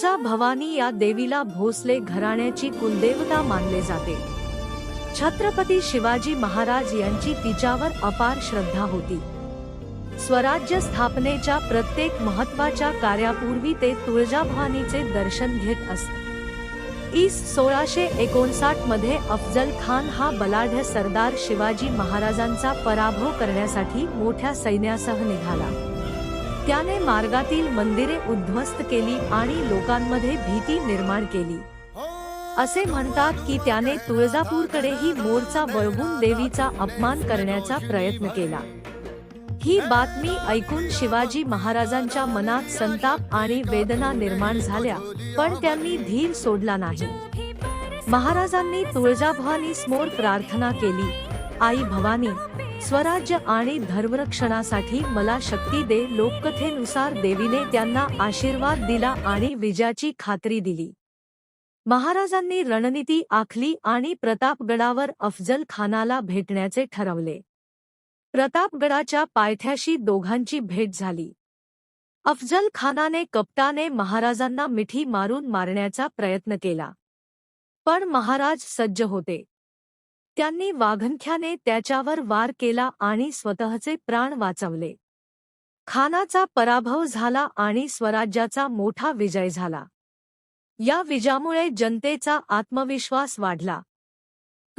तुळजा भवानी या देवीला भोसले घराण्याची कुलदेवता मानले जाते। छत्रपती शिवाजी महाराज यांची तिच्यावर अपार श्रद्धा होती। स्वराज्य स्थापनेच्या प्रत्येक महत्त्वाच्या कार्यापूर्वी ते तुळजाभवानीचे दर्शन घेत असत। इ.स. 1659 मध्ये अफजल खान हा बलाढ्य सरदार शिवाजी महाराजांचा पराभव करण्यासाठी मोठ्या सैन्यासह निघाला। त्याने मार्गातील मंदिरे उद्ध्वस्त केली आणि लोकांमध्ये भीती निर्माण केली। असे म्हणतात की त्याने तुळजापूरकडेही मोर्चा वळवून देवीचा अपमान करण्याचा प्रयत्न केला। ही बातमी ऐकून शिवाजी महाराजांच्या मनात संताप आणि वेदना निर्माण झाल्या, पण त्यांनी धीर सोडला नाही। महाराजांनी तुळजाभवानी समोर प्रार्थना केली, आई भवानी, स्वराज्य आणि धर्मरक्षणासाठी मला शक्ती दे। लोककथेनुसार देवीने त्यांना आशीर्वाद दिला आणि विजयाची खात्री दिली। महाराजांनी रणनीती आखली आणि प्रतापगडावर अफजल खानाला भेटण्याचे ठरवले। प्रतापगडाच्या पायथ्याशी दोघांची भेट झाली। अफजल खानाने कपटाने महाराजांना मिठी मारून मारण्याचा प्रयत्न केला, पण महाराज सज्ज होते। त्यांनी वाघनख्याने त्याच्यावर वार केला आणि स्वतःचे प्राण वाचवले। खानाचा पराभव झाला आणि स्वराज्याचा मोठा विजय झाला। या विजयामुळे जनतेचा आत्मविश्वास वाढला।